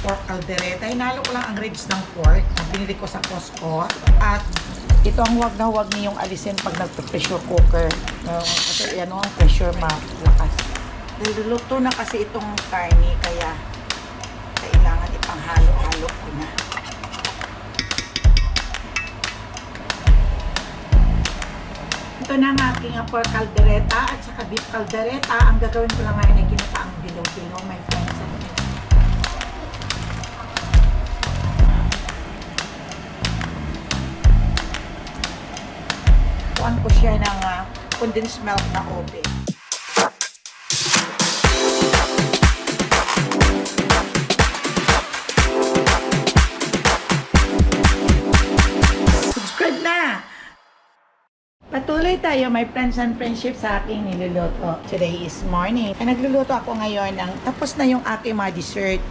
pork caldereta. Hinalo ko lang ang ribs ng pork na binili ko sa Costco. At ito ang huwag na huwag niyong alisin pag nagpe-pressure cooker. Kasi yan ang pressure malakas. Niluluto na kasi itong karne kaya kailangan ipanghalo-halo ko na. Ito na ang aking pork caldereta at saka beef caldereta. Ang gagawin ko lang ngayon ay ginataang bilog-bilog, my friends. Kuhaan ko siya ng condensed milk na ube. Subscribe na! Patuloy tayo, my friends and friendship, sa aking niluluto. Today is morning. Nagluluto ako ngayon ng tapos na yung aking mga dessert.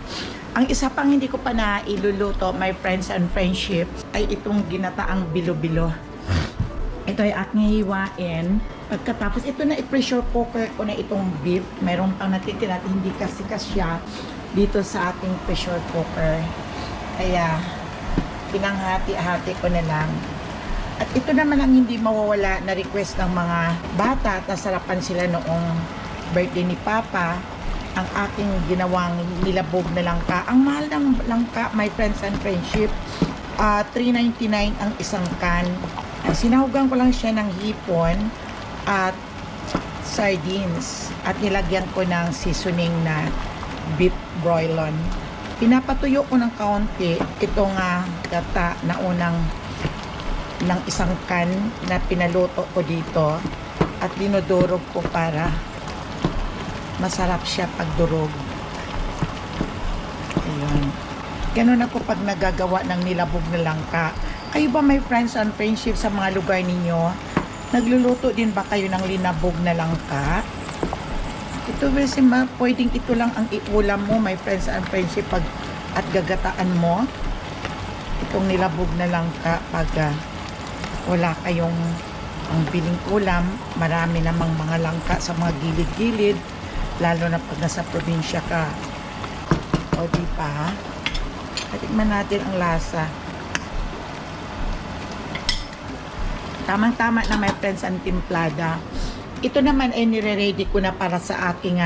Ang isa pang hindi ko pa na iluluto, my friends and friendship, ay itong ginataang bilo-bilo. Ito ay aking hiwain. Pagkatapos, ito na i-pressure cooker ko na itong beef. Mayroon pang natitira at hindi kasi kasya dito sa ating pressure cooker. Kaya, pinanghati-hati ko na lang. At ito naman ang hindi mawawala na request ng mga bata at nasarapan sila noong birthday ni Papa. Ang aking ginawang nilabog na langka. Ang mahal ng langka, my friends and friendship, $3.99 ang isang can. Sinahugan ko lang siya ng hipon at sardines at nilagyan ko ng seasoning na beef broilon. Pinapatuyo ko ng kaunti itong gata na unang ng isang can na pinaluto ko dito at dinudurog ko para masarap siya pagdurog. Ayun. Ganun ako pag nagagawa ng nilabog na langka. Kayo ba, my friends and friendship, sa mga lugar ninyo, nagluluto din ba kayo ng linabog na langka? Ito kasi pwedeng ito lang ang iulam mo, my friends and friendship, pag at gagataan mo. Itong nilabog na langka pag wala kayong ang biling ulam, marami namang mga langka sa mga gilid-gilid, lalo na pag nasa probinsya ka. O diba? Patikman natin ang lasa. Tamang-tama na, my friends, ang timplada. Ito naman ay nire-ready ko na para sa aking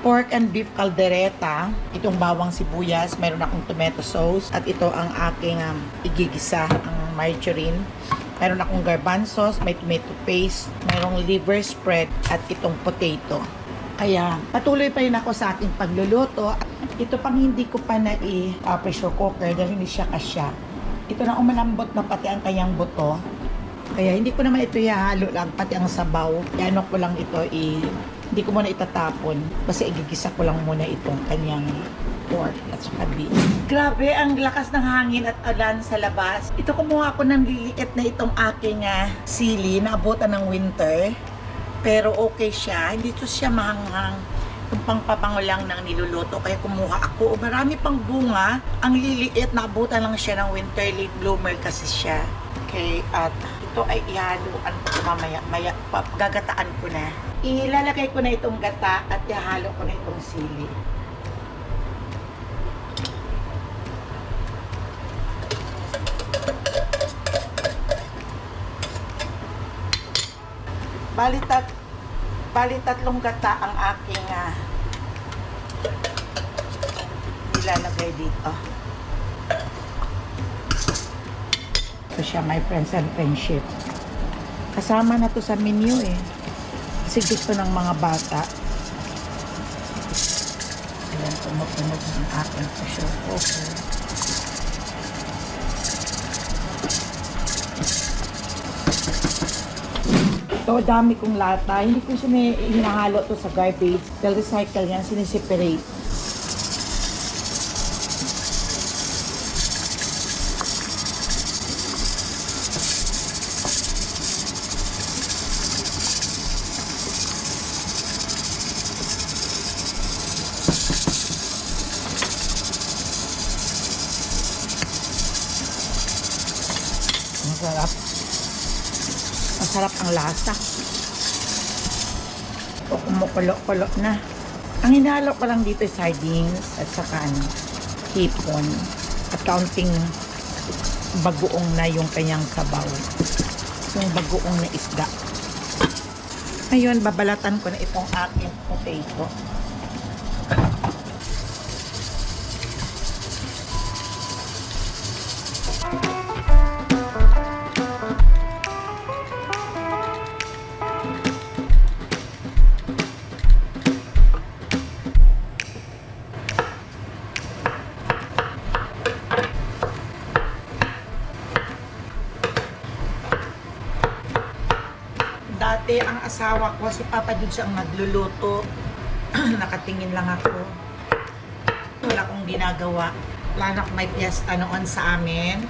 pork and beef caldereta. Itong bawang sibuyas, mayroon akong tomato sauce, at ito ang aking igigisa, ang margarine. Mayroon akong garbanzos, may tomato paste, mayroong liver spread, at itong potato. Kaya patuloy pa rin ako sa aking pagluluto. Ito pang hindi ko pa na i-pressure cooker dahil hindi siya kasya. Ito na umalambot na pati ang kanyang buto. Kaya hindi ko naman ito ihahalo lang, pati ang sabaw. Iano ko lang ito, hindi ko muna itatapon. Kasi igigisa ko lang muna itong kanyang pork at saka beef. Grabe, ang lakas ng hangin at ulan sa labas. Ito, kumuha ako ng liliit na itong aking sili na abutan ng winter. Pero okay siya. Hindi to siya mahanghang. Itong pangpabango lang ng niluluto. Kaya kumuha ako. Marami pang bunga. Ang liliit na abutan lang siya ng winter. Late bloomer kasi siya. Okay, at ito ay ihaluan ko mamaya. Gagataan ko na. Ilalagay ko na itong gata at ihalo ko na itong sili. Bali tatlong gata ang aking nilalagay dito. Ito siya, my friends and friendship. Kasama na to sa menu kasi gusto ng mga bata. Ayan, tumutunog ng aking pressure cooker. Ito, dami kong lata. Hindi ko siya hinahalo to sa garbage. Dahil recycle yan, siniseparate. Masarap. Masarap ang lasa. Kumukulo-kulo na. Ang hinalo ko lang dito ay sardines at saka hipon at kaunting bagoong na yung kanyang sabaw. Yung bagoong na isda. Ngayon, babalatan ko na itong aking potato. Dati ang asawa ko, si Papa Dudes ang nagluluto. Nakatingin lang ako. Wala akong ginagawa. Lalo na may piyesta noon sa amin.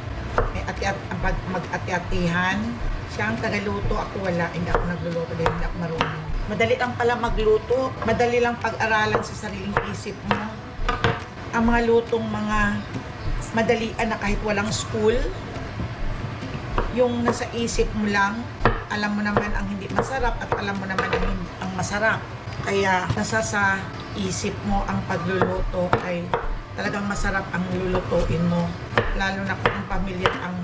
Mag-ati-atihan. Siya ang tagaluto, ako wala. Hindi ako nagluluto dahil hindi ako marunong. Madali lang pala magluto. Madali lang pag-aralan sa sariling isip mo. Ang mga lutong mga madalian na kahit walang school, yung nasa isip mo lang, alam mo naman ang hindi masarap at alam mo naman ang masarap. Kaya nasa sa isip mo ang pagluluto ay talagang masarap ang lulutuin mo. Lalo na kung ang pamilya ang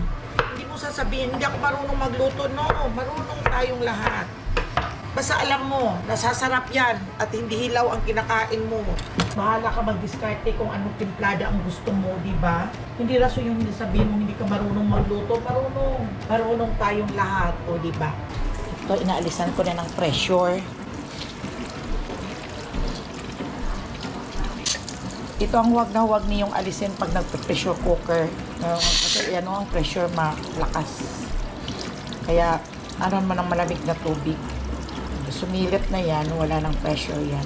hindi mo sasabihin, hindi ako marunong magluto. No, marunong tayong lahat. Basta alam mo, nasasarap yan at hindi hilaw ang kinakain mo. Bahala ka mag-discarte kung anong timplada ang gusto mo, di ba? Hindi raso yung sabihin mo hindi ka marunong magluto. Marunong. Marunong tayong lahat, o di ba? Ito, inaalisan ko na ng pressure. Ito ang huwag na huwag niyong alisin pag nagpe-pressure cooker. Kasi yan ang pressure malakas. Kaya, aron mo ng malamig na tubig. Sumilit na yan, wala nang pressure yan.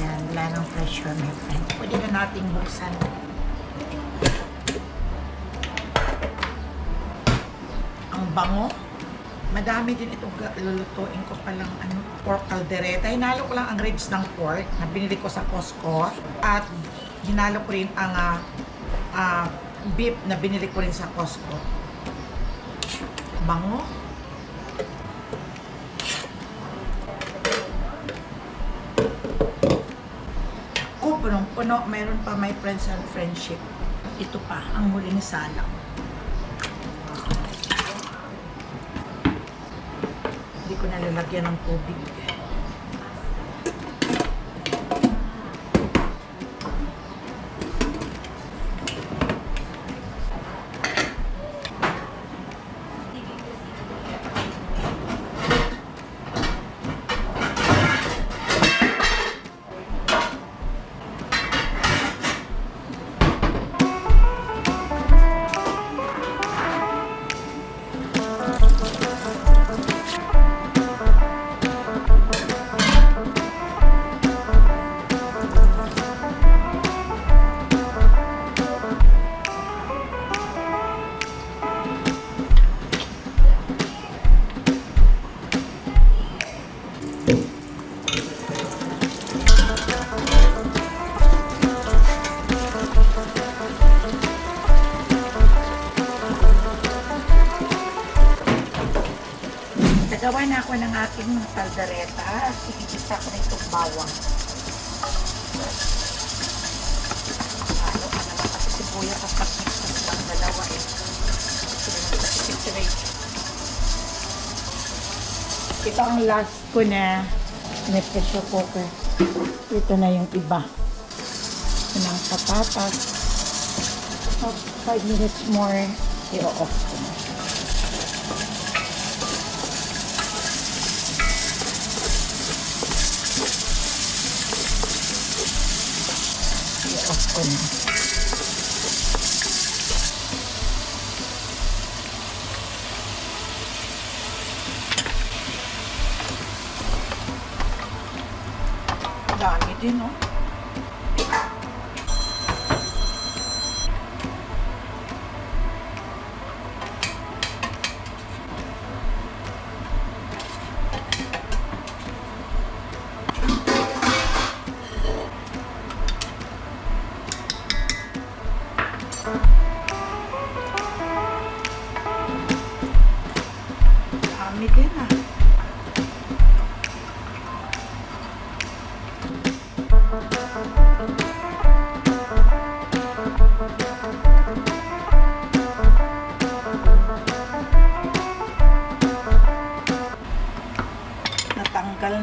Yan, wala nang pressure, my friend. Pwede na nating buksan. Ang bango. Madami din itong lulutuin ko palang pork caldereta. Hinalo ko lang ang ribs ng pork na binili ko sa Costco. At hinalo ko rin ang beef na binili ko rin sa Costco. Bango. Punong-puno. Mayroon pa my friends and friendship. Ito pa, ang huling salang. Hindi ko nalalagyan ng tubig. Nagawa na ako ng aking caldereta. Sigigisa ko na itong bawang. Halo ka naman kasi sibuyas at pag-mix ng dalawa eh. Ito ang last ko na pressure cooker. Ito na yung iba. Ito ng patatas. 5 minutes more, i-off ko na. I-off ko na. Dami din, no? Dami din, ah. Natanggal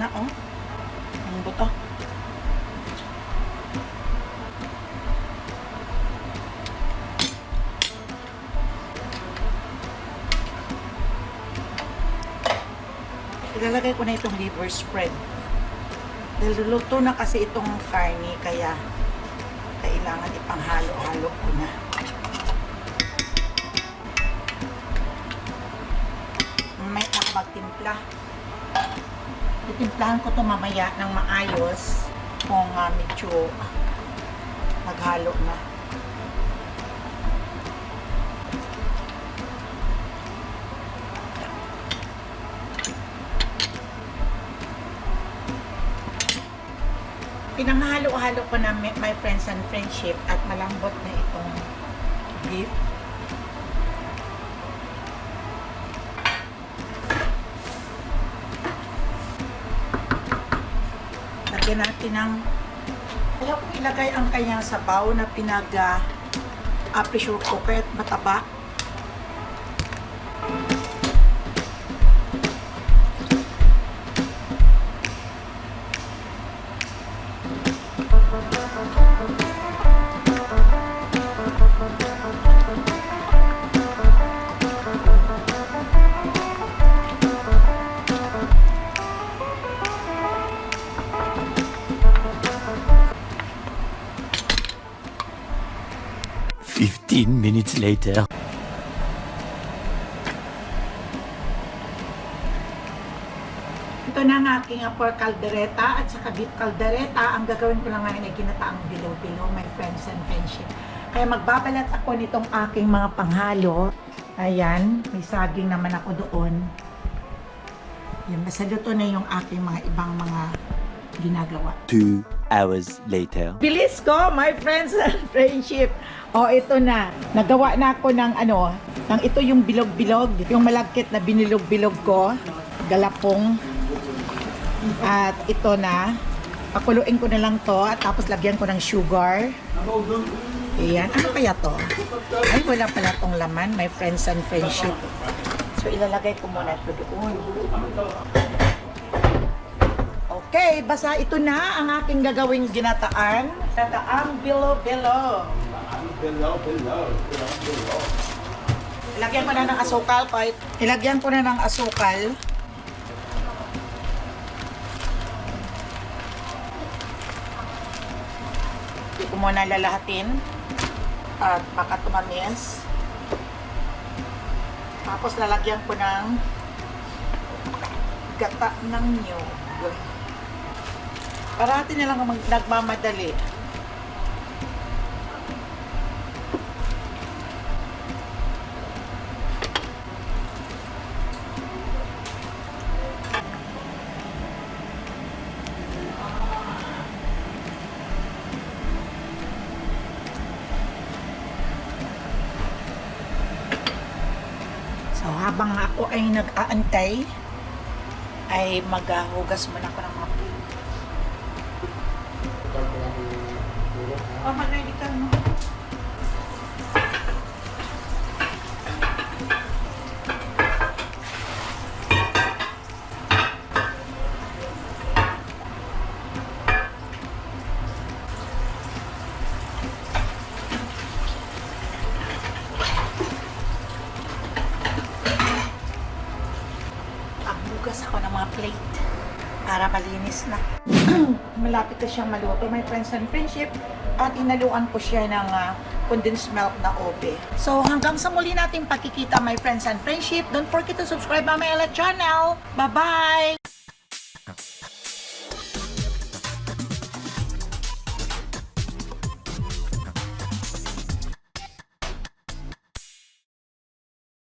na, oh. Ang buto. Ilalagay ko na itong liver spread. Dahil luto na kasi itong karne, kaya kailangan ipanghalo-halo ko na. May magtimpla. Titimplahan ko ito mamaya ng maayos kung medyo maghalo na. Pinanghalo-halo ko na my friends and friendship at malambot na itong beef. Lagyan natin ng ayaw kong ilagay ang kanyang sabaw na pressure cooker at mataba. Minutes later. Ito na ang aking pork caldereta at saka beef caldereta. Ang gagawin ko lang ngayon ay ginataang bilo-bilo, my friends and friendship. Kaya magbabalat ako nitong aking mga panghalo. Ayan, may saging naman ako doon. Yan, basta luto na yung aking mga ibang mga ginagawa. 2 hours later. Bilis ko, my friends and friendship. O, ito na. Nagawa na ako ng ng ito yung bilog-bilog. Yung malagkit na binilog-bilog ko. Galapong. At ito na. Pakuluin ko na lang to. At tapos lagyan ko ng sugar. Ayan. Ano kaya to? Ay, wala pala tong laman, my friends and friendship. So, ilalagay ko muna ito doon. Okay, basta ito na ang aking gagawing ginataan. Ginataang bilo-bilo. Ilagyan ko na ng asukal, Pait. Ilagyan ko na ng asukal. Hindi ko muna lalahatin. At baka tumamis. Tapos lalagyan ko ng gata ng niyog. Parati na lang nagmamadali. So habang ako ay nag-aantay, ay maghugas muna ako ng mga plate. Oh, mag-ready ka mo. Pagbugas ako ng mga plate para malinis na. Malapit na siyang maluto, my friends and friendship. At inaluan ko siya ng condensed milk na ube. So hanggang sa muli nating pagkikita, my friends and friendship. Don't forget to subscribe to my channel. Bye-bye!